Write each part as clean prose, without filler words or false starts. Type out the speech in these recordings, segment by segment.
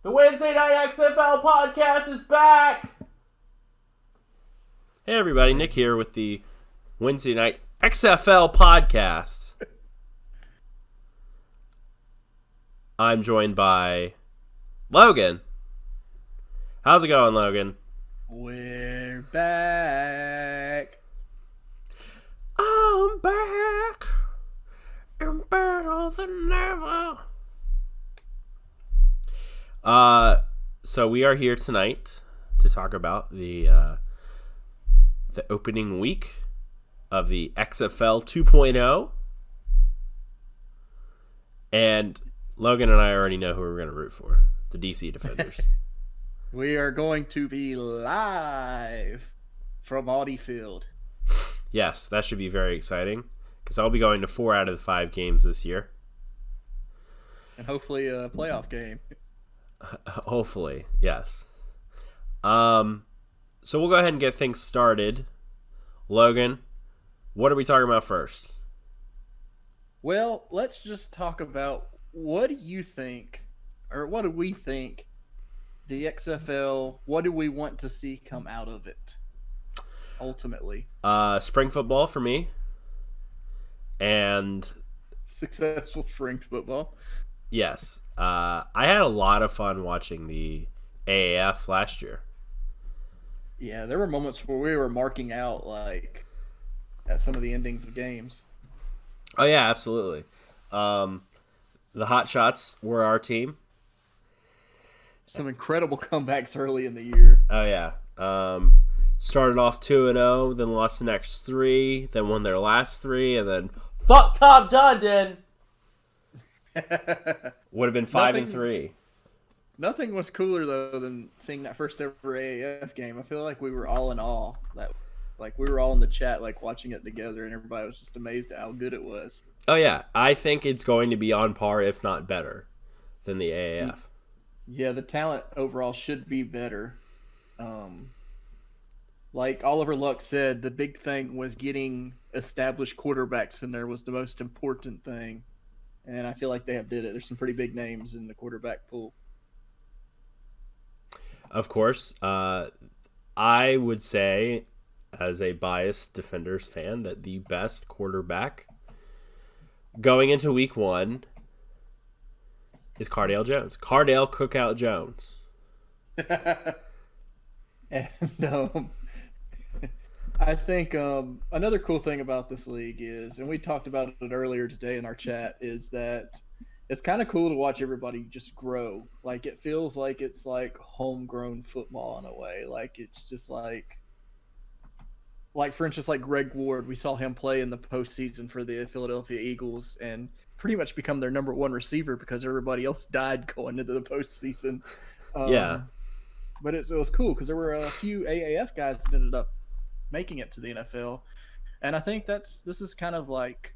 The Wednesday Night XFL podcast is back! Hey everybody, Nick here with the Wednesday Night XFL podcast. I'm joined by Logan. How's it going, Logan? We're back. I'm back and better than ever. So we are here tonight to talk about the opening week of the XFL 2.0. And Logan and I already know who we're going to root for. The DC Defenders. We are going to be live from Audi Field. Yes, that should be very exciting because I'll be going to 4 out of the 5 games this year. And hopefully a playoff game. Hopefully, yes. So we'll go ahead and get things started. Logan, what are we talking about first? Well, let's just talk about what do you think, or what do we think, the XFL, what do we want to see come out of it, ultimately? Spring football for me. And Successful spring football. yes, I had a lot of fun watching the AAF last year. Yeah, there were moments where we were marking out, like, at some of the endings of games. Oh, yeah, absolutely. The Hot Shots were our team. Some incredible comebacks early in the year. Oh, yeah. Started off 2-0, then lost the next 3, then won their last 3, and then fuck Tom Dundon! Would have been 5-3. Nothing was cooler though than seeing that first ever AAF game. I feel like we were all in awe. Like we were all in the chat, like watching it together, and everybody was just amazed at how good it was. Oh yeah, I think it's going to be on par, if not better, than the AAF. Yeah, the talent overall should be better. Like Oliver Luck said, the big thing was getting established quarterbacks in there was the most important thing, and I feel like they have did it. There's some pretty big names in the quarterback pool. Of course, I would say, as a biased Defenders fan, that the best quarterback going into week 1 is Cardale Jones. Cardale Cookout Jones. And I think another cool thing about this league is, and we talked about it earlier today in our chat, is that it's kind of cool to watch everybody just grow. Like, it feels like it's like homegrown football in a way. Like, it's just like for instance, like Greg Ward, we saw him play in the postseason for the Philadelphia Eagles and pretty much become their number 1 receiver because everybody else died going into the postseason. Yeah. But it was cool because there were a few AAF guys that ended up making it to the NFL. And I think this is kind of like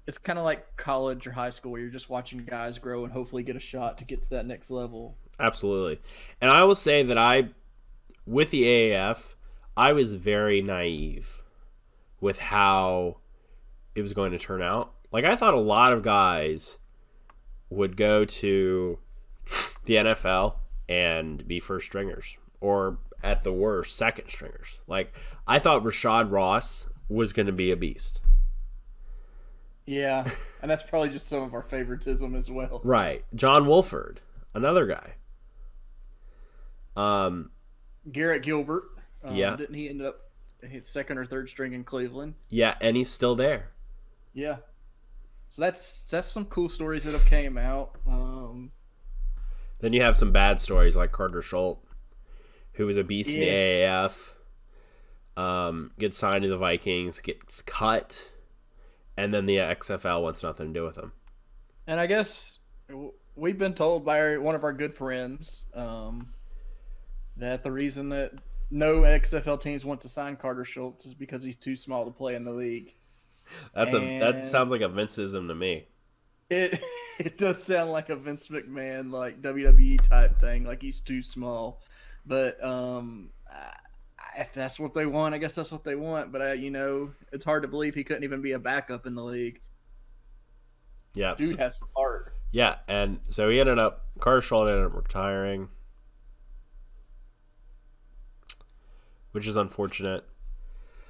it's kind of like college or high school where you're just watching guys grow and hopefully get a shot to get to that next level. Absolutely. And I will say that with the AAF, I was very naive with how it was going to turn out. Like, I thought a lot of guys would go to the NFL and be first stringers, or at the worst, second stringers. Like, I thought Rashad Ross was going to be a beast. Yeah, and that's probably just some of our favoritism as well. Right. John Wolford, another guy. Garrett Gilbert. Yeah. Didn't he end up hit second or third string in Cleveland? Yeah, and he's still there. Yeah. So that's some cool stories that have came out. Then you have some bad stories like Carter Schultz, who was a beast in the AAF, gets signed to the Vikings, gets cut, and then the XFL wants nothing to do with him. And I guess we've been told by one of our good friends that the reason that no XFL teams want to sign Carter Schultz is because he's too small to play in the league. That sounds like a Vinceism to me. It does sound like a Vince McMahon, like WWE type thing, like he's too small. But if that's what they want, I guess that's what they want. But it's hard to believe he couldn't even be a backup in the league. Yeah, dude has some heart. Yeah, and so Carter ended up retiring, which is unfortunate.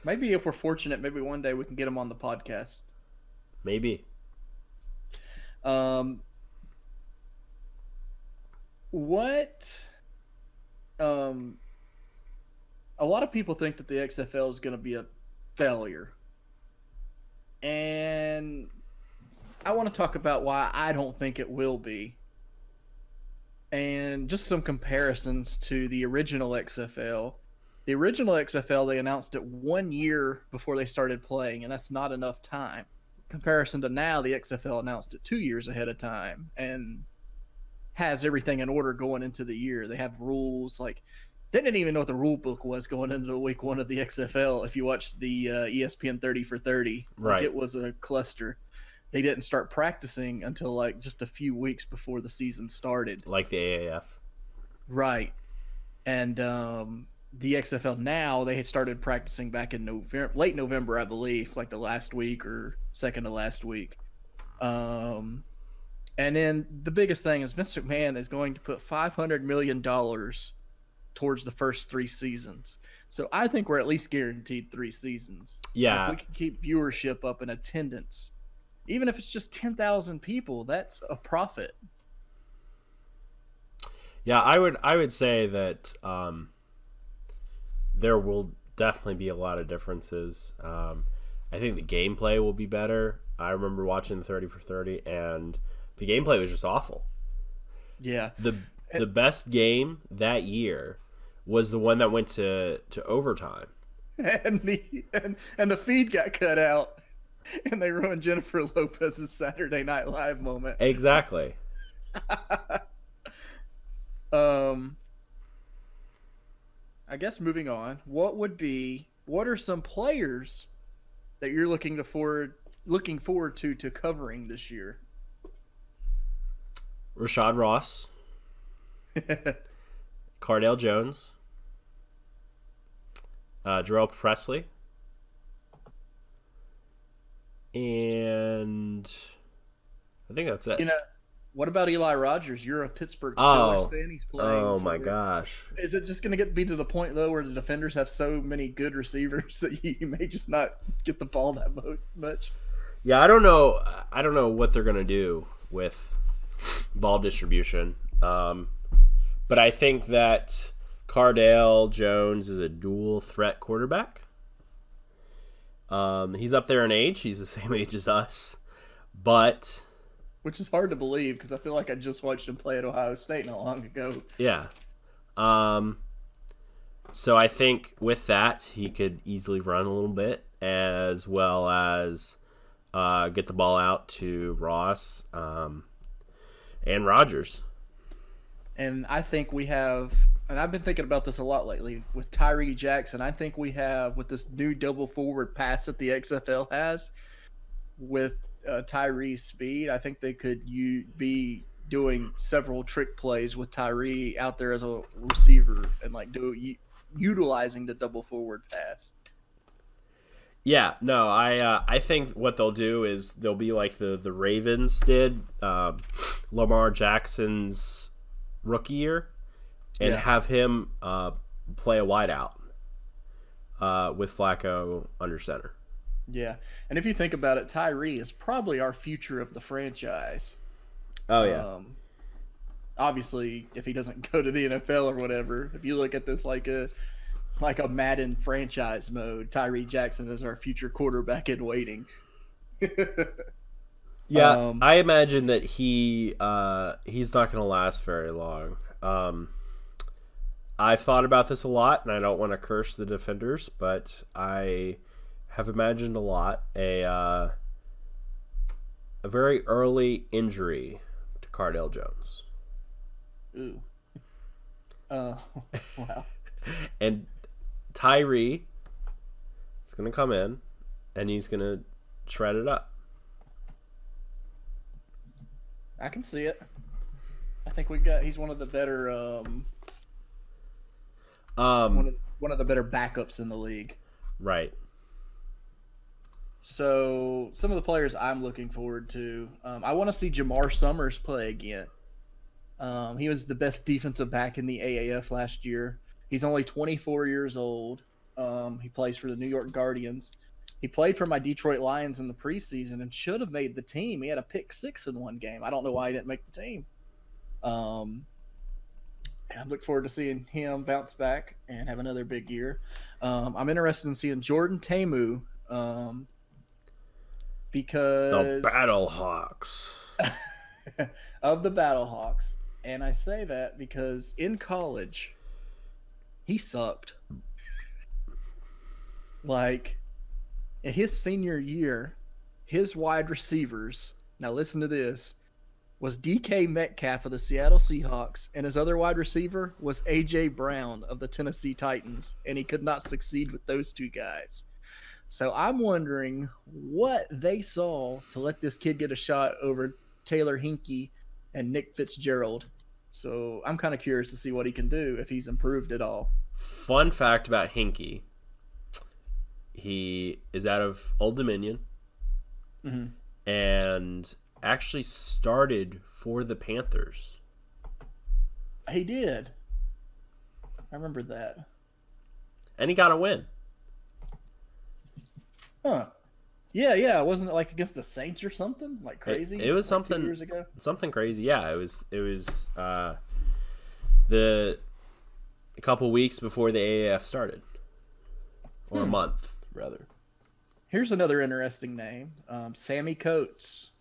Maybe if we're fortunate, maybe one day we can get him on the podcast. Maybe. Um, what? Um, a lot of people think that the XFL is going to be a failure, and I want to talk about why I don't think it will be, and just some comparisons to the original XFL. The original XFL, they announced it 1 year before they started playing, and that's not enough time. Comparison to now, the XFL announced it 2 years ahead of time and has everything in order going into the year. They have rules like they didn't even know what the rule book was going into week one of the XFL. If you watched the ESPN 30 for 30, Right. it was a cluster. They didn't start practicing until like just a few weeks before the season started. Like the AAF. Right. And the XFL now, they had started practicing back in late November, I believe, like the last week or second to last week. And then the biggest thing is Vince McMahon is going to put $500 million towards the first 3 seasons. So I think we're at least guaranteed 3 seasons. Yeah. If we can keep viewership up and attendance, even if it's just 10,000 people, that's a profit. Yeah, I would say that there will definitely be a lot of differences. I think the gameplay will be better. I remember watching the 30 for 30, and the gameplay was just awful. Yeah. The best game that year was the one that went to overtime. And the feed got cut out, and they ruined Jennifer Lopez's Saturday Night Live moment. Exactly. I guess moving on, what are some players that you're looking forward to covering this year? Rashad Ross, Cardale Jones, Jarrell Presley, and I think that's it. What about Eli Rogers? You're a Pittsburgh Steelers fan. He's playing. Oh my gosh! Is it just going to be to the point though where the defenders have so many good receivers that you may just not get the ball that much? Yeah, I don't know. I don't know what they're going to do with ball distribution. But I think that Cardale Jones is a dual threat quarterback. He's up there in age. He's the same age as us, but. Which is hard to believe because I feel like I just watched him play at Ohio State not long ago. Yeah. So I think with that, he could easily run a little bit as well as get the ball out to Ross and Rogers. And I think we have, and I've been thinking about this a lot lately, with Tyree Jackson, I think we have, with this new double forward pass that the XFL has, with Tyree's speed, I think they could be doing several trick plays with Tyree out there as a receiver and like utilizing the double forward pass. Yeah, no, I think what they'll do is they'll be like the Ravens did Lamar Jackson's rookie year and have him play a wideout with Flacco under center. Yeah, and if you think about it, Tyree is probably our future of the franchise. Oh, yeah. Obviously, if he doesn't go to the NFL or whatever, if you look at this like a Madden franchise mode, Tyree Jackson is our future quarterback in waiting. Yeah, I imagine that he's not going to last very long. I've thought about this a lot, and I don't want to curse the defenders, but I have imagined a lot a very early injury to Cardale Jones. Ooh. Wow. And Tyree is going to come in, and he's going to shred it up. I can see it. I think he's one of the better one of the better backups in the league. Right. So some of the players I'm looking forward to, I want to see Jamar Summers play again. He was the best defensive back in the AAF last year. He's only 24 years old. He plays for the New York Guardians. He played for my Detroit Lions in the preseason and should have made the team. He had a pick six in one game. I don't know why he didn't make the team. Um, I look forward to seeing him bounce back and have another big year. I'm interested in seeing Jordan Tamu The because Battlehawks. of the Battlehawks. And I say that because in college, he sucked. Like, in his senior year, his wide receivers, now listen to this, was DK Metcalf of the Seattle Seahawks, and his other wide receiver was A.J. Brown of the Tennessee Titans, and he could not succeed with those two guys. So I'm wondering what they saw to let this kid get a shot over Taylor Hinkie and Nick Fitzgerald. So I'm kind of curious to see what he can do if he's improved at all. Fun fact about Hinkie. He is out of Old Dominion and actually started for the Panthers. He did. I remember that. And he got a win. Huh. Yeah. Wasn't it like against the Saints or something? Like crazy? It was like something 2 years ago? Something crazy. Yeah, it was the a couple weeks before the AAF started. Or a month, rather. Here's another interesting name. Sammy Coates.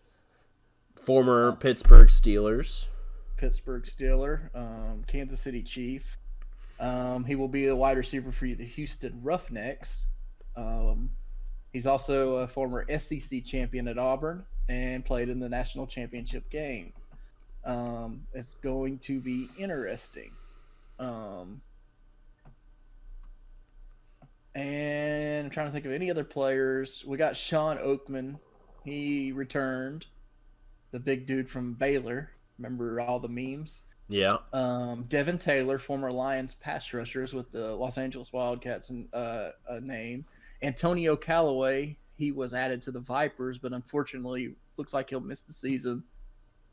Former Pittsburgh Steelers. Pittsburgh Steeler. Kansas City Chief. He will be a wide receiver for the Houston Roughnecks. He's also a former SEC champion at Auburn and played in the national championship game. It's going to be interesting. And I'm trying to think of any other players. We got Sean Oakman. He returned. The big dude from Baylor. Remember all the memes? Yeah. Devin Taylor, former Lions pass rushers with the Los Angeles Wildcats name. Antonio Callaway, he was added to the Vipers, but unfortunately looks like he'll miss the season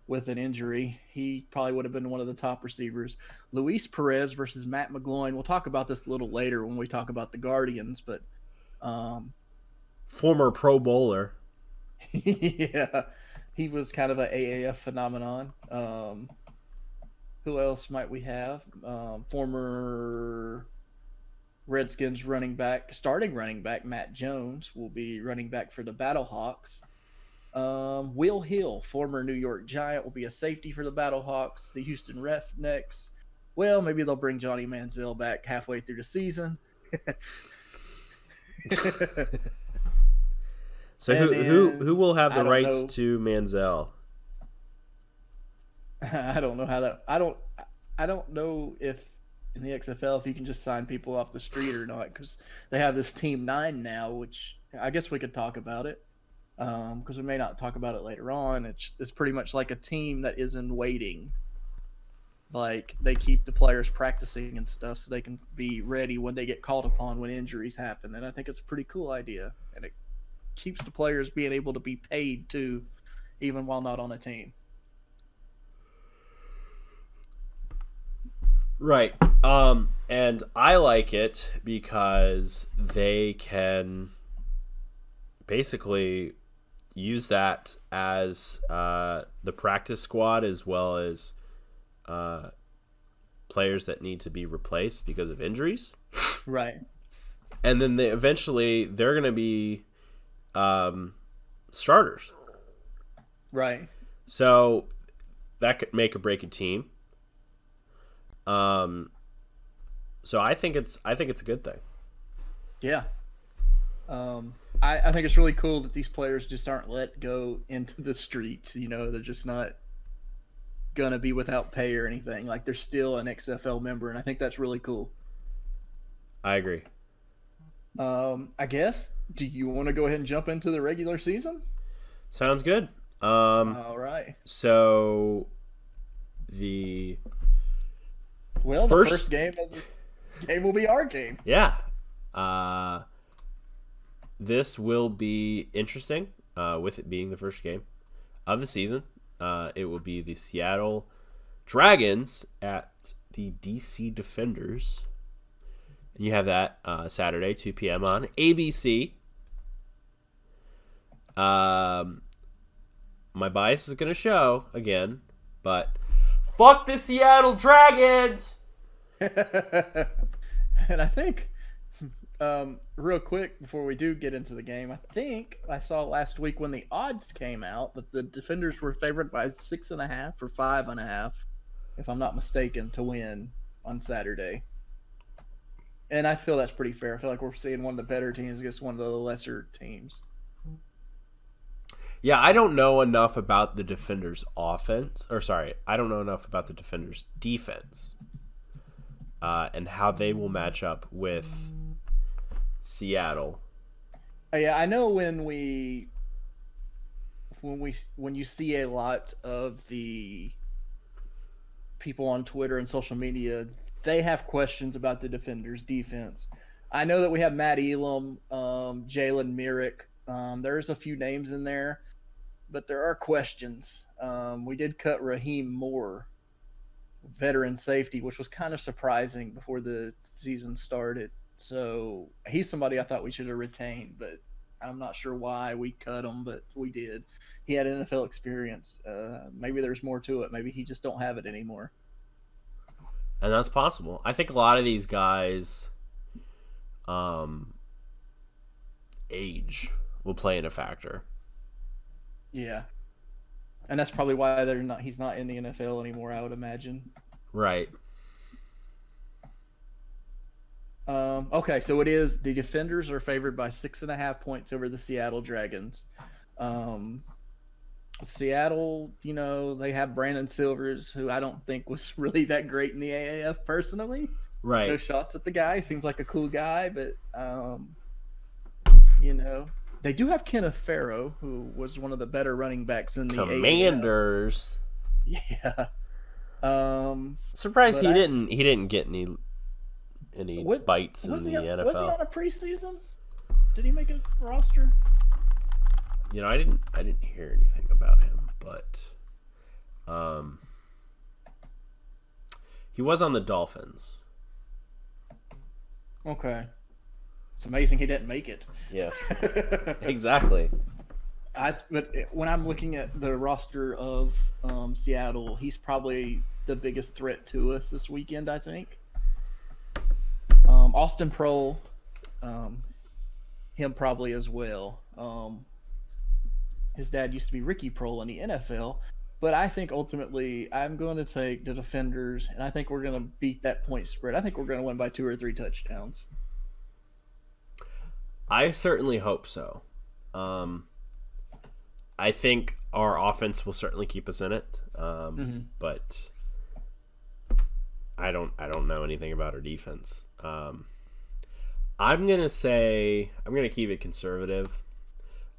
with an injury. He probably would have been one of the top receivers. Luis Perez versus Matt McGloin. We'll talk about this a little later when we talk about the Guardians, but former Pro Bowler. yeah, he was kind of an AAF phenomenon. Who else might we have? Former Redskins starting running back Matt Jones will be running back for the Battlehawks. Will Hill, former New York Giant, will be a safety for the Battlehawks. The Houston Roughnecks, well, maybe they'll bring Johnny Manziel back halfway through the season. So who will have the rights to Manziel? I don't know how that. I don't know if in the XFL if you can just sign people off the street or not, because they have this Team 9 now, which I guess we could talk about it. Because we may not talk about it later on. It's pretty much like a team that is in waiting. Like, they keep the players practicing and stuff so they can be ready when they get called upon when injuries happen. And I think it's a pretty cool idea. And it keeps the players being able to be paid too, even while not on a team. Right. And I like it because they can basically use that as the practice squad, as well as players that need to be replaced because of injuries. Right. And then they're going to be starters. Right. So that could make or break a team. So I think it's a good thing. Yeah. I think it's really cool that these players just aren't let go into the streets. You know, they're just not gonna be without pay or anything. Like, they're still an XFL member, and I think that's really cool. I agree. I guess. Do you want to go ahead and jump into the regular season? Sounds good. All right. So the first game of the game will be our game. Yeah. this will be interesting with it being the first game of the season. It will be the Seattle Dragons at the DC Defenders. And you have that Saturday, 2 p.m. on ABC. My bias is going to show again, but fuck the Seattle Dragons! And I think, real quick before we do get into the game, I think I saw last week when the odds came out that the Defenders were favored by 6.5 or 5.5, if I'm not mistaken, to win on Saturday. And I feel that's pretty fair. I feel like we're seeing one of the better teams against one of the lesser teams. Yeah, I don't know enough about the Defenders' offense. Or, sorry, I don't know enough about the Defenders' defense and how they will match up with Seattle. Yeah, I know when you see a lot of the people on Twitter and social media, they have questions about the Defenders' defense. I know that we have Matt Elam, Jalen Myrick. There's a few names in there, but there are questions. We did cut Raheem Moore, veteran safety, which was kind of surprising before the season started. So he's somebody I thought we should have retained, but I'm not sure why we cut him, but we did. He had NFL experience. Maybe there's more to it. Maybe he just don't have it anymore. And that's possible. I think a lot of these guys, age will play in a factor. Yeah. And that's probably why he's not in the NFL anymore, I would imagine. Right. Okay, so it is the Defenders are favored by 6.5 points over the Seattle Dragons. Seattle, they have Brandon Silvers, who I don't think was really that great in the AAF personally. Right. No shots at the guy. Seems like a cool guy, but they do have Kenneth Farrow, who was one of the better running backs in the Commanders. AAF. Yeah. Surprised he didn't get any bites in the NFL. Was he on a preseason? Did he make a roster? I didn't hear anything about him, but he was on the Dolphins. Okay. It's amazing he didn't make it. Yeah. Exactly. But when I'm looking at the roster of Seattle, he's probably the biggest threat to us this weekend, I think. Austin Prohl, him probably as well. His dad used to be Ricky Prohl in the NFL, but I think ultimately I'm going to take the Defenders, and I think we're going to beat that point spread. I think we're going to win by 2 or 3 touchdowns. I certainly hope so. I think our offense will certainly keep us in it, but I don't know anything about our defense. I'm gonna keep it conservative.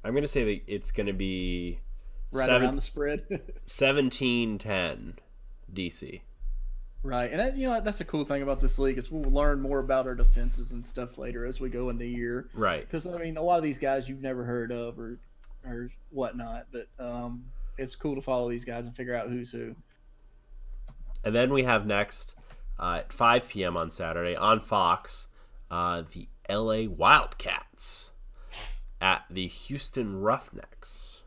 I'm gonna say that it's gonna be around the spread. 17-10 DC. Right, and that's a cool thing about this league is we'll learn more about our defenses and stuff later as we go in the year. Right. Because a lot of these guys you've never heard of or whatnot, but it's cool to follow these guys and figure out who's who. And then we have next at 5 p.m. on Saturday on Fox, the LA Wildcats at the Houston Roughnecks.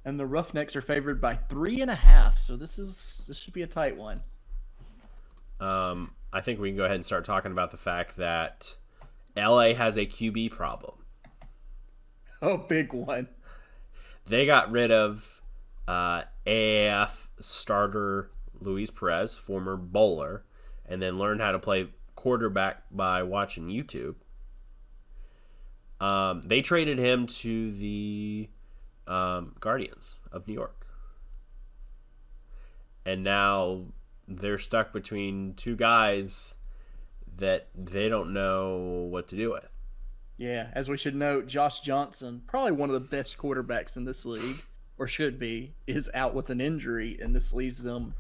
And the Roughnecks are favored by 3.5, so this should be a tight one. I think we can go ahead and start talking about the fact that LA has a QB problem. Oh, big one. They got rid of AAF starter Luis Perez, former bowler, and then learned how to play quarterback by watching YouTube. They traded him to the Guardians of New York. And now they're stuck between two guys that they don't know what to do with. Yeah, as we should note, Josh Johnson, probably one of the best quarterbacks in this league, or should be, is out with an injury, and this leaves them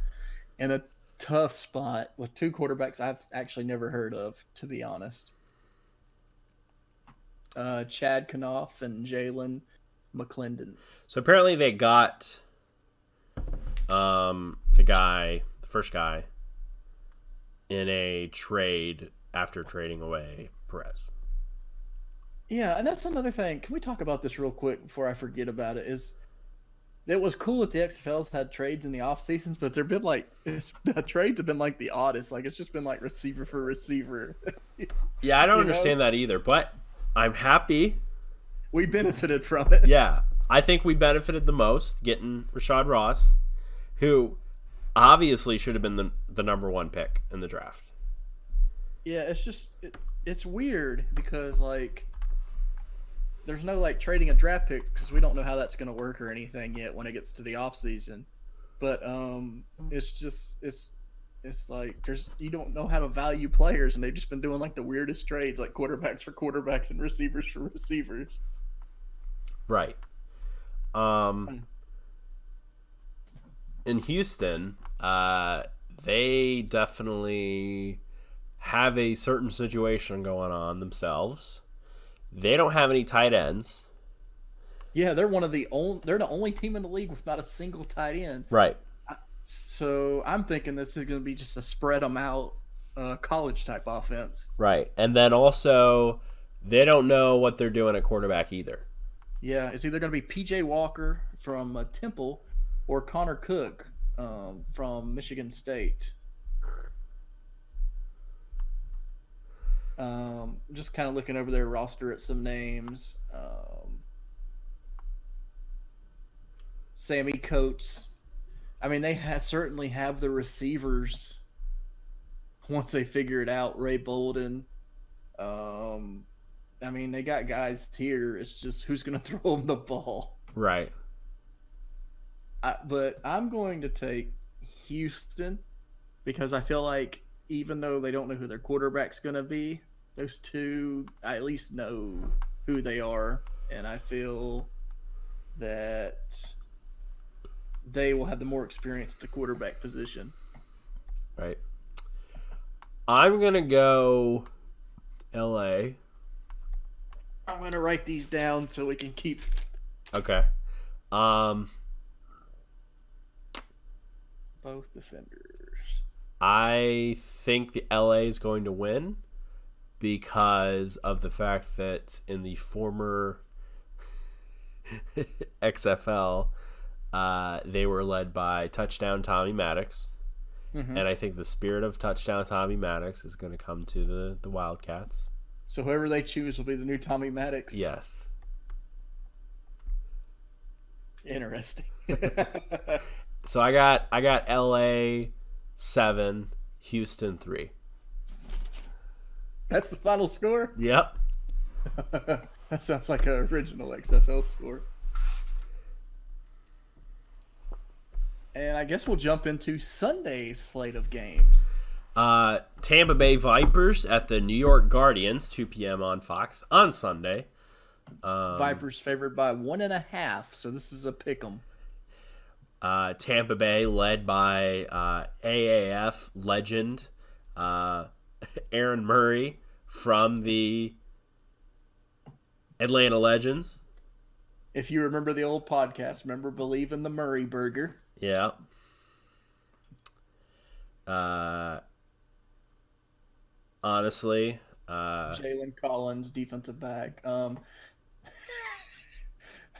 in a tough spot with two quarterbacks I've actually never heard of, to be honest. Chad Knopf and Jalen McClendon. So apparently they got the first guy, in a trade after trading away Perez. Yeah, and that's another thing. Can we talk about this real quick before I forget about it? Is it was cool that the XFLs had trades in the off seasons, but they've been like the trades have been like the oddest. Like it's just been like receiver for receiver. Yeah, I don't You understand know? that either, but I'm happy. We benefited from it. Yeah, I think we benefited the most getting Rashad Ross, who obviously should have been the number one pick in the draft. Yeah, it's weird because like there's no like trading a draft pick because we don't know how that's going to work or anything yet when it gets to the off season. But it's just it's like there's you don't know how to value players, and they've just been doing like the weirdest trades, like quarterbacks for quarterbacks and receivers for receivers. Right. Hmm. In Houston, they definitely have a certain situation going on themselves. They don't have any tight ends. Yeah, they're one of the only. They're the only team in the league with not a single tight end. Right. So I'm thinking this is going to be just a spread them out, college type offense. Right. And then also, they don't know what they're doing at quarterback either. Yeah, it's either going to be PJ Walker from Temple or Connor Cook from Michigan State. Just kind of looking over their roster at some names. Sammy Coates. I mean, they certainly have the receivers once they figure it out. Ray Bolden. Um, I mean, they got guys here. It's just who's going to throw them the ball. Right. But I'm going to take Houston because I feel like even though they don't know who their quarterback's going to be, those two I at least know who they are, and I feel that they will have the more experience at the quarterback position. Right. I'm going to go LA. I'm going to write these down so we can keep. Okay. Um, Both defenders. I think the LA is going to win because of the fact that in the former XFL, they were led by touchdown Tommy Maddox. Mm-hmm. And I think the spirit of touchdown Tommy Maddox is going to come to the Wildcats. So whoever they choose will be the new Tommy Maddox. Yes. Interesting. So I got LA 7, Houston 3. That's the final score? Yep. That sounds like an original XFL score. And I guess we'll jump into Sunday's slate of games. Tampa Bay Vipers at the New York Guardians, 2 p.m. on Fox on Sunday. Vipers favored by 1.5, so this is a pick 'em. Tampa Bay led by AAF legend Aaron Murray from the Atlanta Legends. If you remember the old podcast, remember Believe in the Murray Burger? Yeah. Honestly, Jalen Collins, defensive back.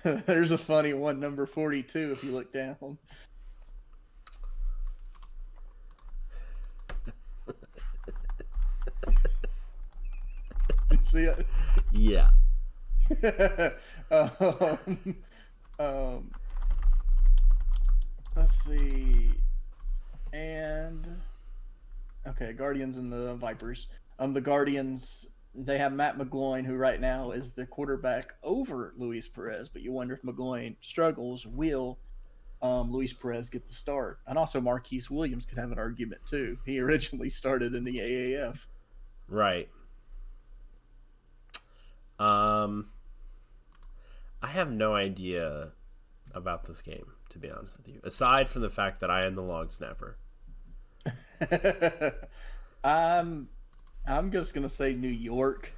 There's a funny one, number 42, if you look down. You see it? yeah. um, um, let's see. And okay, Guardians and the Vipers. The Guardians, they have Matt McGloin, who right now is the quarterback over Luis Perez. But you wonder if McGloin struggles, will Luis Perez get the start? And also Marquise Williams could have an argument too. He originally started in the AAF. Right. I have no idea about this game, to be honest with you. Aside from the fact that I am the long snapper. I'm just gonna say New York,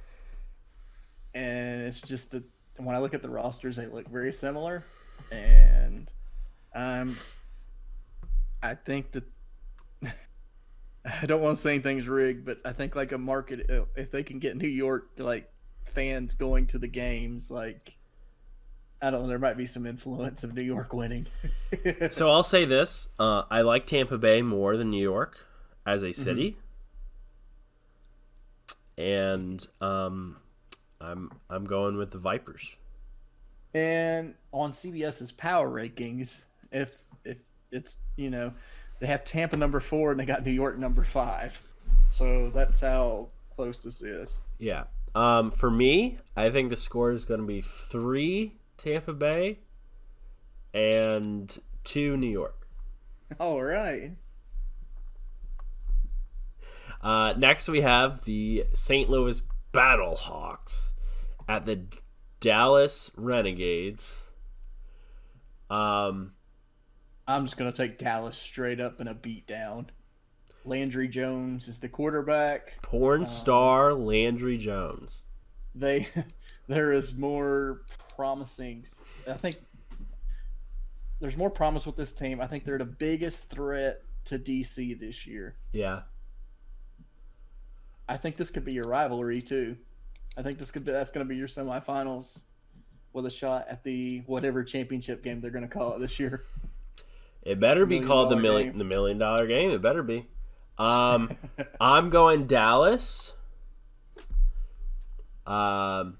and it's just when I look at the rosters, they look very similar, and um, I think that I don't want to say anything's rigged, but I think like a market, if they can get New York like fans going to the games, like I don't know, there might be some influence of New York winning. So I'll say this: I like Tampa Bay more than New York as a Mhm. city, and I'm going with the Vipers. And on CBS's power rankings, if it's they have Tampa number 4 and they got New York number 5, so that's how close this is. Yeah. For me, I think the score is going to be 3 Tampa Bay and 2 New York. All right. Next, we have the St. Louis Battlehawks at the Dallas Renegades. Um, I'm just gonna take Dallas straight up in a beatdown. Landry Jones is the quarterback. porn Um, star Landry Jones. they there is more promising. I think there's more promise with this team. I think they're the biggest threat to DC this year. Yeah. I think this could be your rivalry too. I think that's going to be your semifinals with a shot at the whatever championship game they're going to call it this year. It better be Million called dollar game. the $1 million game. It better be. I'm going Dallas. 7-0.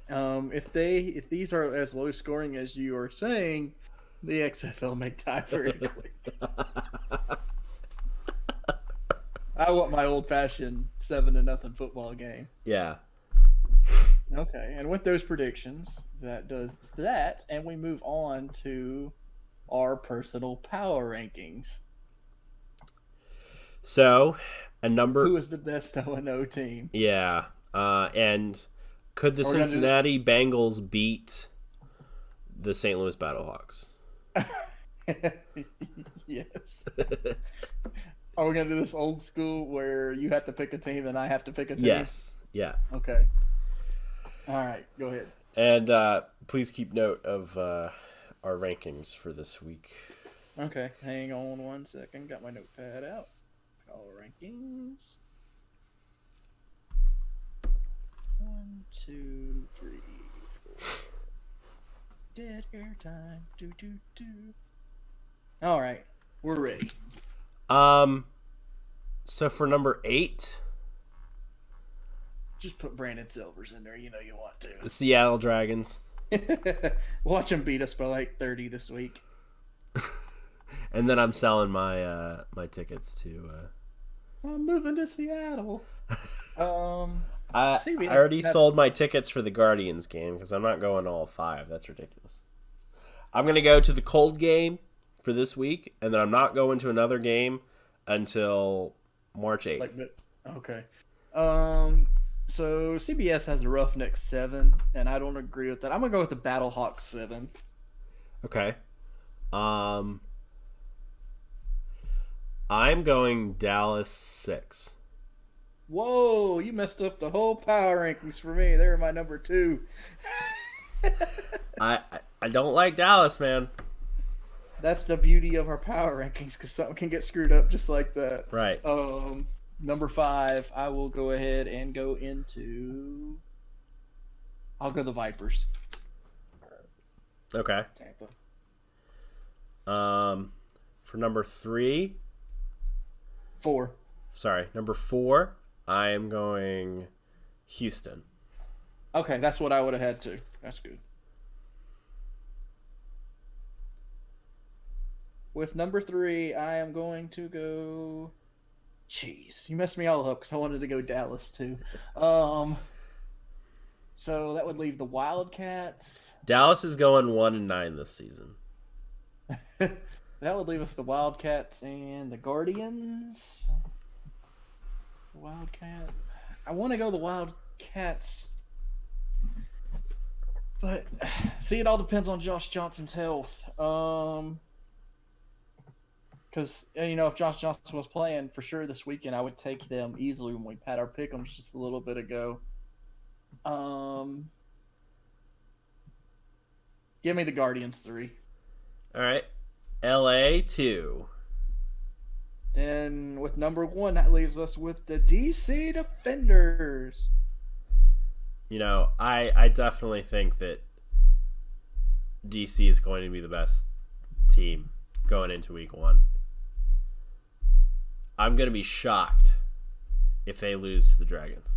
If these are as low scoring as you are saying, the XFL may tie very quick. I want my old fashioned 7-0 football game. Yeah. Okay, and with those predictions, that does that, and we move on to our personal power rankings. So, a number. Who is the best 0-0 team? Yeah. And could the We're gonna do this. Cincinnati Bengals beat the St. Louis Battlehawks? Yes. Are we gonna do this old school where you have to pick a team and I have to pick a team? Yes. Yeah. Okay. All right. Go ahead. And please keep note of our rankings for this week. Okay. Hang on 1 second. Got my notepad out. Power rankings. 1, 2, 3, 4. Dead air time. Do do do. All right. We're ready. So for number 8, Just put Brandon Silvers in there. You know you want the Seattle Dragons. to. Watch him beat us by like 30 this week. And then I'm selling my my tickets to. I'm moving to Seattle. Um, I CBS already had- sold my tickets for the Guardians game because I'm not going all 5. That's ridiculous. I'm gonna go to the cold game for this week, and then I'm not going to another game until March 8th. like, okay. So CBS has the Roughnecks 7, and I don't agree with that. I'm gonna go with the Battlehawks 7. Okay. I'm going Dallas 6. Whoa, you messed up the whole power rankings for me. They're my number 2. I don't like Dallas, man. That's the beauty of our power rankings, because something can get screwed up just like that. Right. Number 5, I will go ahead and go into. I'll go the Vipers. Okay. Tampa. For number 3, 4. number 4, I am going Houston. Okay, that's what I would have had too. That's good. With number 3, I am going to go. Jeez, you messed me all up because I wanted to go Dallas too. So that would leave the Wildcats. Dallas is going 1-9 this season. That would leave us the Wildcats and the Guardians. Wildcat. I want to go the Wildcats, but see, it all depends on Josh Johnson's health. Because if Josh Johnson was playing for sure this weekend, I would take them easily when we had our pick'ems just a little bit ago. Um, Give me the Guardians 3. All right. LA 2. Then with number 1, that leaves us with the DC Defenders. I definitely think that DC is going to be the best team going into week 1. I'm going to be shocked if they lose to the Dragons.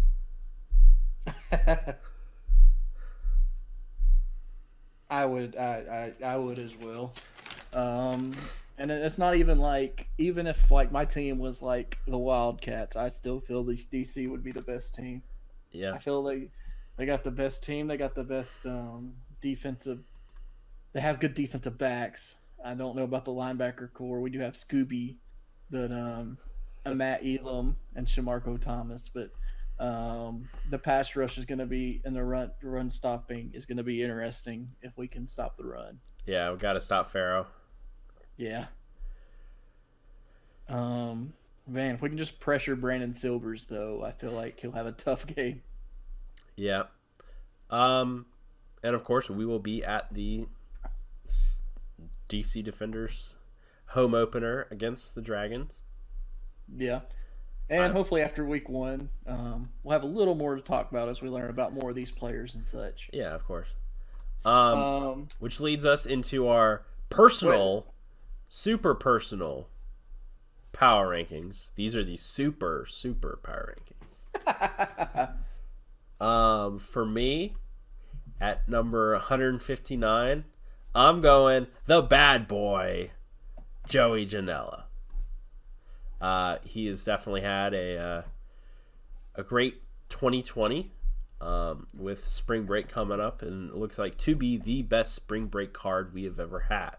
I would as well. And it's not even even if my team was like the Wildcats, I still feel DC would be the best team. Yeah. I feel they got the best team. They got the best defensive. They have good defensive backs. I don't know about the linebacker core. We do have Scooby, but and Matt Elam and Shamarko Thomas. But the pass rush is going to be, and the run stopping is going to be interesting if we can stop the run. Yeah, we got to stop Pharaoh. Yeah. Man, if we can just pressure Brandon Silvers, though, I feel like he'll have a tough game. Yeah. And of course, we will be at the DC Defenders home opener against the Dragons. Yeah. And hopefully after week 1, we'll have a little more to talk about as we learn about more of these players and such. Yeah, of course. Which leads us into our super personal power rankings. These are the super power rankings. For me, at number 159, I'm going the bad boy, Joey Janela. He has definitely had a great 2020 with spring break coming up, and it looks like to be the best spring break card we have ever had.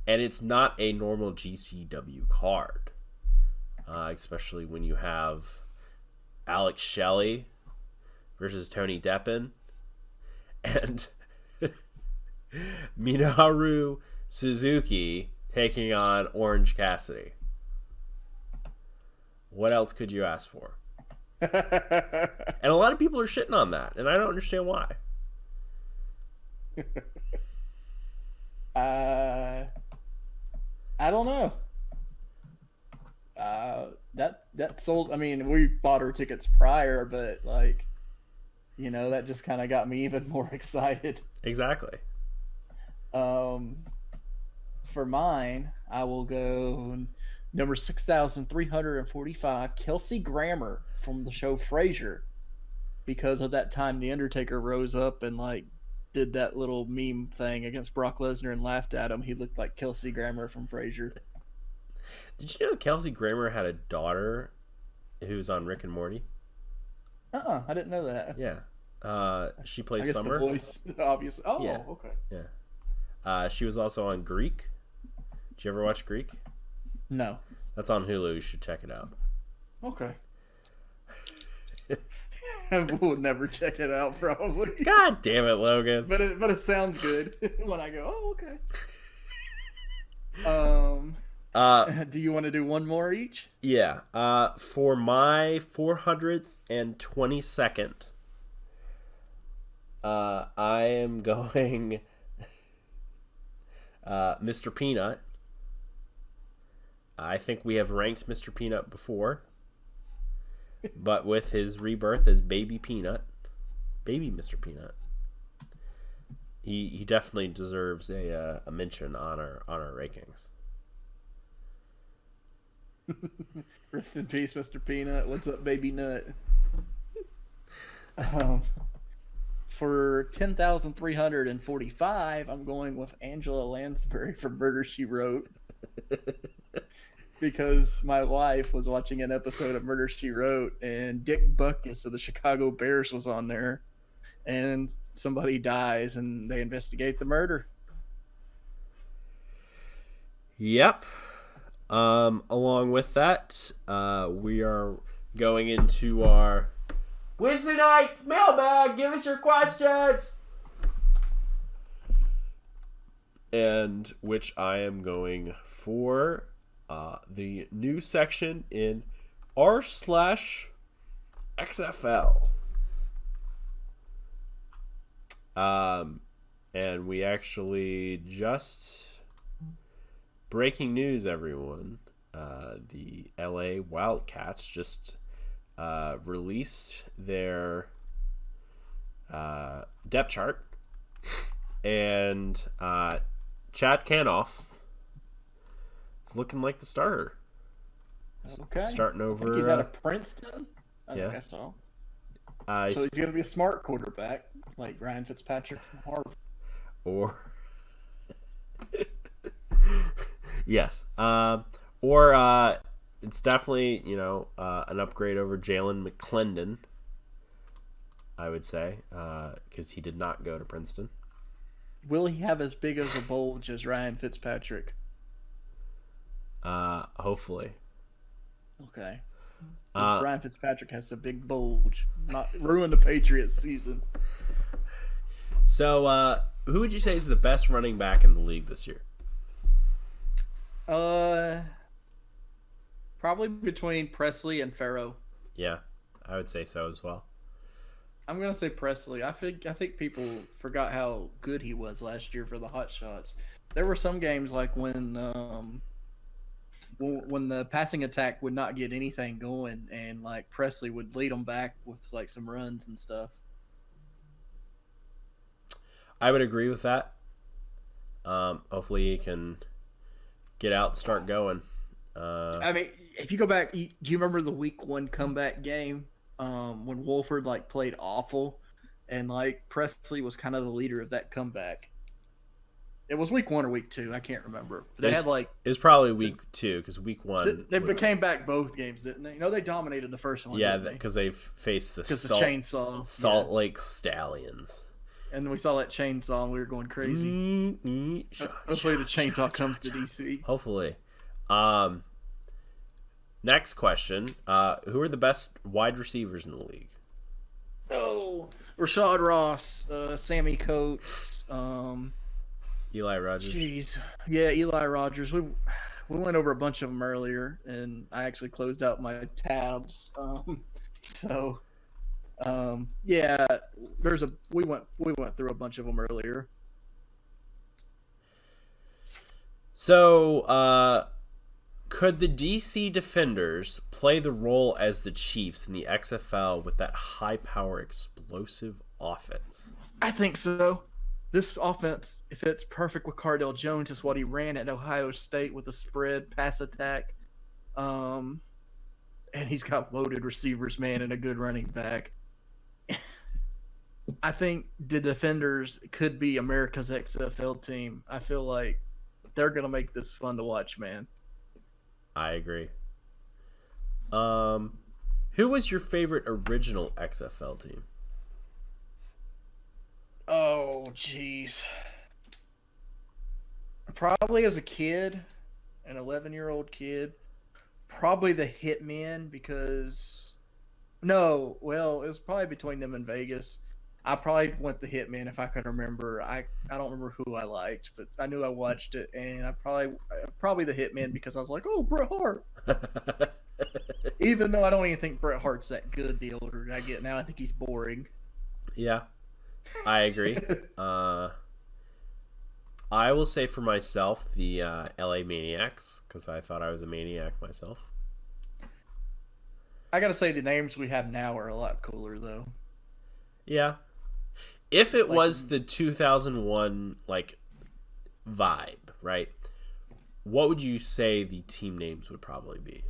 And it's not a normal GCW card, especially when you have Alex Shelley versus Tony Deppen and Minoru Suzuki taking on Orange Cassidy. What else could you ask for? And a lot of people are shitting on that, and I don't understand why. I don't know. That sold. I mean, we bought our tickets prior, but that just kind of got me even more excited. Exactly. For mine, I will go number 6,345, Kelsey Grammer from the show Frasier, because of that time the Undertaker rose up and did that little meme thing against Brock Lesnar and laughed at him. He looked like Kelsey Grammer from Frasier. Did you know Kelsey Grammer had a daughter who was on Rick and Morty? I didn't know that. Yeah. She plays Summer. The voice, obviously. Oh, yeah. Okay. Yeah. She was also on Greek. Did you ever watch Greek? No. That's on Hulu. You should check it out. Okay. We'll never check it out, probably. God damn it, Logan. But it sounds good when I go, oh, okay. Do you want to do one more each? Yeah. For my 422nd, I am going Mr. Peanut. I think we have ranked Mr. Peanut before, but with his rebirth as Baby Peanut, Baby Mr. Peanut, he definitely deserves a mention on our rankings. Rest in peace, Mr. Peanut. What's up, Baby Nut? For 10,345, I'm going with Angela Lansbury from Murder, She Wrote. Because my wife was watching an episode of Murder, She Wrote, and Dick Butkus of the Chicago Bears was on there, and somebody dies, and they investigate the murder. Yep. Along with that, we are going into our Wednesday night mailbag. Give us your questions. And which I am going for the new section in r/XFL. And we actually just breaking news, everyone. The LA Wildcats just released their depth chart, and Chad Canoff is looking like the starter. Okay. Starting over. I think he's out of Princeton. I Yeah. think I saw. So he's going to be a smart quarterback, like Ryan Fitzpatrick from Harvard. Or yes, or it's definitely an upgrade over Jalen McClendon. I would say because he did not go to Princeton. Will he have as big as a bulge as Ryan Fitzpatrick? Hopefully. Okay. Ryan Fitzpatrick has a big bulge. Not ruin the Patriots season. So, who would you say is the best running back in the league this year? Probably between Presley and Farrow. Yeah, I would say so as well. I'm gonna say Presley. I think people forgot how good he was last year for the Hot Shots. There were some games like when the passing attack would not get anything going, and like Presley would lead them back with like some runs and stuff. I would agree with that. Hopefully he can get out and start going. I mean, if you go back, do you remember the Week 1 comeback game when Wolford like played awful, and like Presley was kind of the leader of that comeback? It was Week 1 or Week 2, I can't remember. But they had like it was probably Week 2 because Week 1 they became back both games, didn't they? No, they dominated the first one. Yeah, because they faced the chainsaw Salt Lake Stallions. And we saw that chainsaw and we were going crazy. Hopefully the chainsaw comes to DC. Hopefully. Next question. Who are the best wide receivers in the league? Oh, Rashad Ross, Sammy Coates, Eli Rogers. Jeez. Yeah, Eli Rogers. We went over a bunch of them earlier, and I actually closed out my tabs. Yeah, we went through a bunch of them earlier. So, could the DC Defenders play the role as the Chiefs in the XFL with that high-power, explosive offense? I think so. This offense, if it's perfect with Cardale Jones, is what he ran at Ohio State with a spread pass attack. And he's got loaded receivers, man, and a good running back. I think the Defenders could be America's XFL team. I feel like they're going to make this fun to watch, man. I agree. Who was your favorite original XFL team? Oh, jeez. Probably as a kid, an 11-year-old kid, probably the Hitmen because... No, well, it was probably between them and Vegas. I probably went the Hitmen if I could remember. I don't remember who I liked, but I knew I watched it, and I probably the Hitmen because I was like, oh, Bret Hart. Even though I don't even think Bret Hart's that good the older I get now, I think he's boring. Yeah, I agree. I will say for myself the LA Maniacs because I thought I was a maniac myself. I gotta say the names we have now are a lot cooler though. Yeah. If it was the 2001 vibe, right? What would you say the team names would probably be?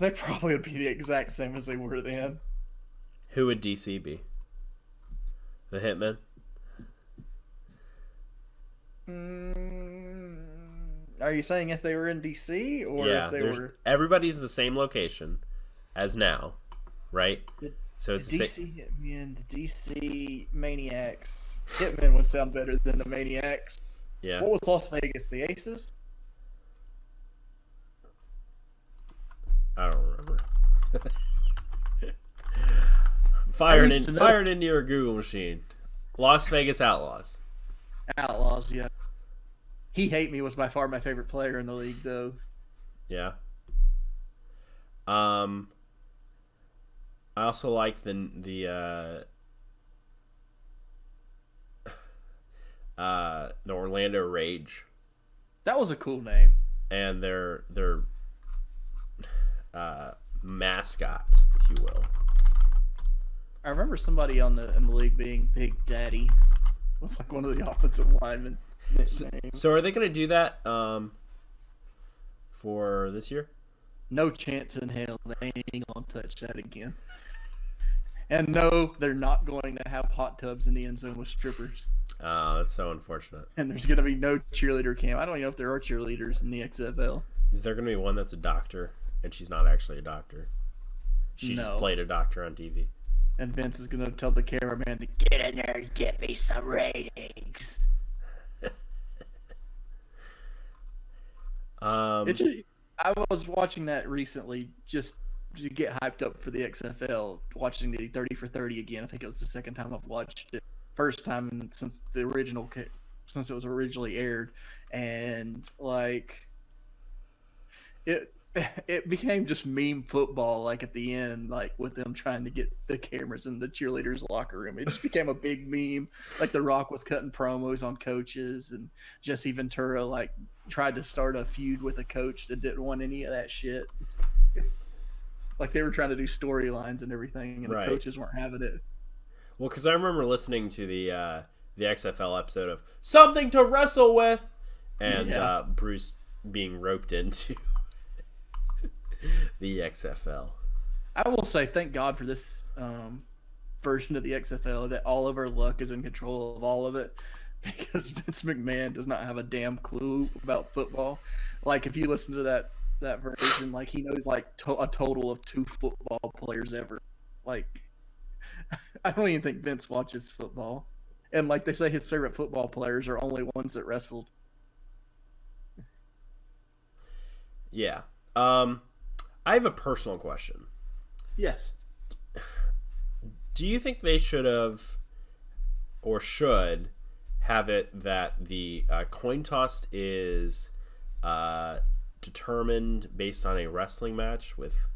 They probably would be the exact same as they were then. Who would DC be? The Hitmen? Are you saying if they were in DC or if they were? Everybody's the same location as now, right? So it's the DC Hitmen, the DC Maniacs. Hitmen would sound better than the Maniacs. Yeah. What was Las Vegas? The Aces? I don't remember. Fired into your Google machine. Las Vegas Outlaws. Outlaws, yeah. He Hate Me was by far my favorite player in the league, though. Yeah. I also like the Orlando Rage That was a cool name. and their mascot, if you will. I remember somebody in the league being Big Daddy. It was like one of the offensive linemen nicknames. So are they going to do that for this year? No chance in hell they ain't gonna touch that again. And no, they're not going to have hot tubs in the end zone with strippers. Oh, that's so unfortunate. And there's going to be no cheerleader camp. I don't even know if there are cheerleaders in the XFL. Is there going to be one that's a doctor and she's not actually a doctor? She just played a doctor on TV. And Vince is going to tell the cameraman to get in there and get me some ratings. I was watching that recently just to get hyped up for the XFL, watching the 30 for 30 again. I think it was the second time I've watched it. First time since it was originally aired. And like it became just meme football, like at the end, like with them trying to get the cameras in the cheerleaders' locker room. It just became a big meme. Like The Rock was cutting promos on coaches, and Jesse Ventura like tried to start a feud with a coach that didn't want any of that shit. Like they were trying to do storylines and everything, and the coaches weren't having it. Well, because I remember listening to the XFL episode of Something to Wrestle With, and Bruce being roped into the XFL. I will say thank God for this version of the XFL, that all of our luck is in control of all of it, because Vince McMahon does not have a damn clue about football. Like if you listen to that version, like he knows like a total of 2 football players ever. Like I don't even think Vince watches football. And like they say his favorite football players are only ones that wrestled. Yeah. I have a personal question. Yes. Do you think they should have or should have it that the coin toss is determined based on a wrestling match with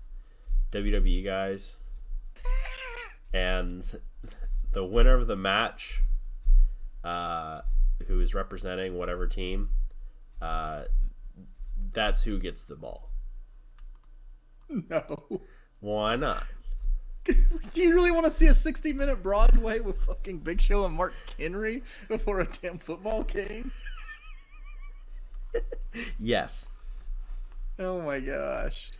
WWE guys, and the winner of the match, who is representing whatever team, that's who gets the ball? No. Why not? Do you really want to see a 60-minute Broadway with fucking Big Show and Mark Henry before a damn football game? Yes. Oh my gosh.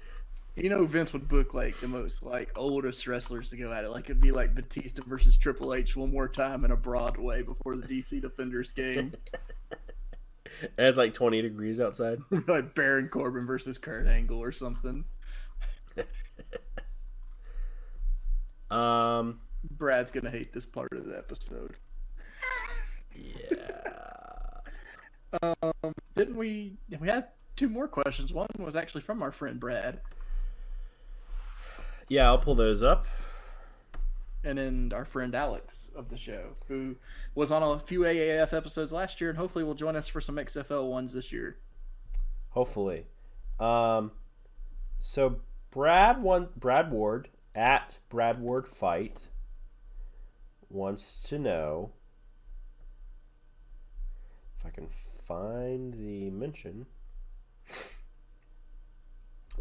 You know Vince would book like the most like oldest wrestlers to go at it. Like it'd be like Batista versus Triple H one more time in a Broadway before the DC Defenders game. It's like 20 degrees outside. Like Baron Corbin versus Kurt Angle or something. Brad's gonna hate this part of the episode. Yeah. Didn't we had 2 more questions. One was actually from our friend Brad. Yeah, I'll pull those up. And then our friend Alex of the show, who was on a few AAF episodes last year and hopefully will join us for some XFL ones this year. Hopefully. So Brad Ward at Brad Ward Fight wants to know if I can find the mention.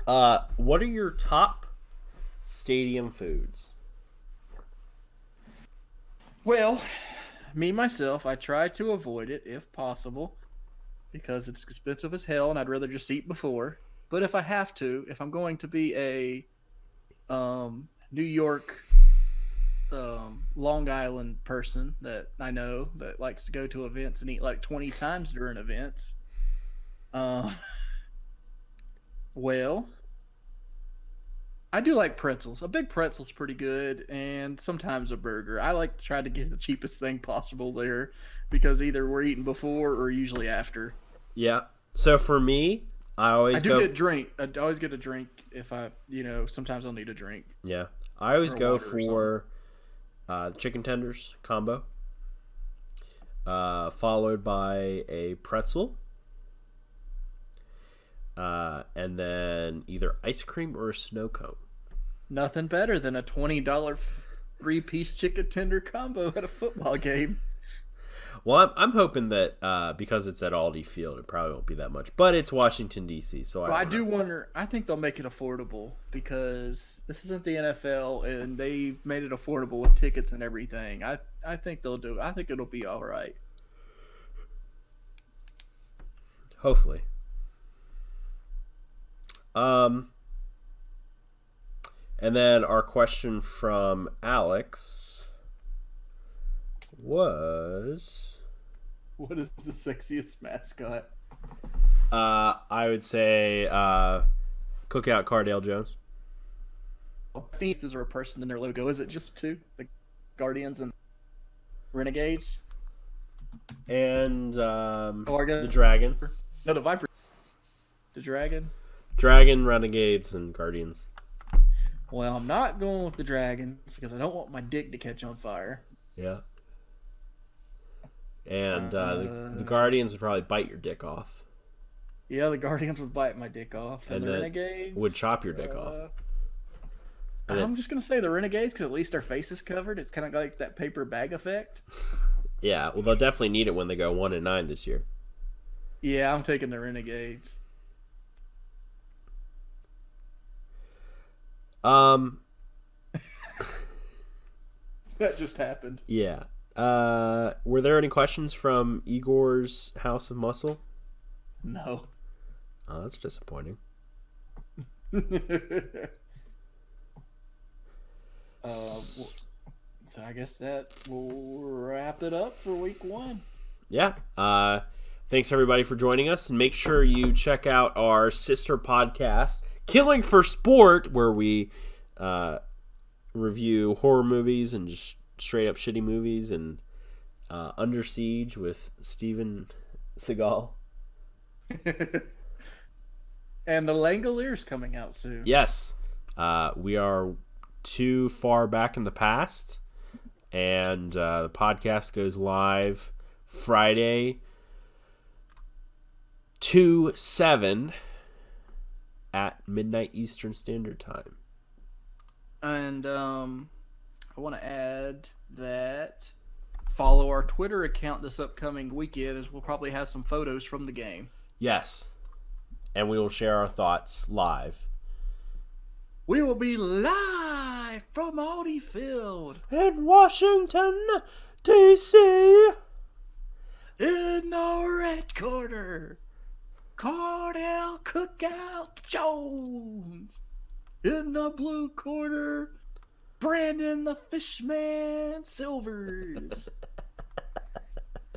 What are your top stadium foods? Well, me myself, I try to avoid it if possible because it's expensive as hell and I'd rather just eat before. But if I have to, if I'm going to be a New York, Long Island person that I know that likes to go to events and eat like 20 times during events, well, I do like pretzels. A big pretzel's pretty good, and sometimes a burger. I like to try to get the cheapest thing possible there because either we're eating before or usually after. Yeah. So for me, I always get a drink. I always get a drink if I, sometimes I'll need a drink. Yeah. I always go for chicken tenders combo, followed by a pretzel, and then either ice cream or a snow cone. Nothing better than a $20 3-piece chicken tender combo at a football game. Well, I'm hoping that because it's at Aldi Field, it probably won't be that much. But it's Washington, D.C., so I don't do know. wonder. I think they'll make it affordable because this isn't the NFL, and they made it affordable with tickets and everything. I think they'll do. I think it'll be all right. Hopefully. And then our question from Alex was, What is the sexiest mascot? I would say Cookout Cardale Jones. Pieces are a person in their logo. Is it just two? The Guardians and Renegades? And Largo? the Dragons. No, the Viper. The Dragon? Dragon, Renegades, and Guardians. Well, I'm not going with the Dragons because I don't want my dick to catch on fire. Yeah. And the Guardians would probably bite your dick off. Yeah, the Guardians would bite my dick off. And the Renegades would chop your dick off. I'm just going to say the Renegades because at least their face is covered. It's kind of like that paper bag effect. Yeah, well, they'll definitely need it when they go 1-9 this year. Yeah, I'm taking the Renegades. That just happened. Yeah. Were there any questions from Igor's House of Muscle? No. Oh, that's disappointing. So I guess that will wrap it up for week 1. Yeah. Thanks everybody for joining us, and make sure you check out our sister podcast, Killing for Sport, where we review horror movies and just straight up shitty movies, and Under Siege with Steven Seagal. And the Langoliers coming out soon. Yes. We are too far back in the past, and the podcast goes live Friday 2/7 at midnight Eastern Standard Time. And I want to add that follow our Twitter account this upcoming weekend, as we'll probably have some photos from the game. Yes. And we will share our thoughts live. We will be live from Aldi Field in Washington, D.C. In the red corner, Cardale Cookout Jones. In the blue corner, Brandon the Fishman Silvers.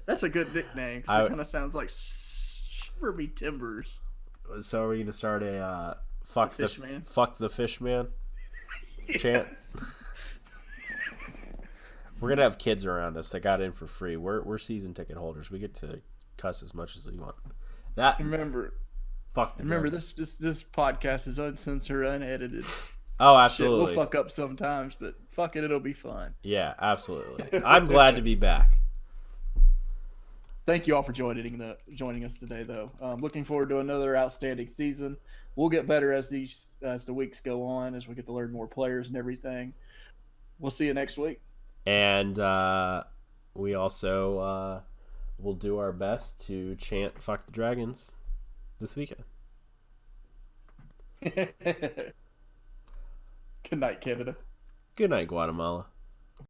That's a good nickname, because it kind of sounds like Shiverby Timbers. So are we going to start a fuck the fishman chant? We're going to have kids around us that got in for free. We're season ticket holders. We get to cuss as much as we want. Remember, this podcast is uncensored, unedited. Oh, absolutely. Shit, we'll fuck up sometimes, but fuck it, it'll be fun. Yeah, absolutely. I'm glad to be back. Thank you all for joining us today, though. Looking forward to another outstanding season. We'll get better as the weeks go on, as we get to learn more players and everything. We'll see you next week. And we also will do our best to chant "Fuck the Dragons" this weekend. Good night, Canada. Good night, Guatemala.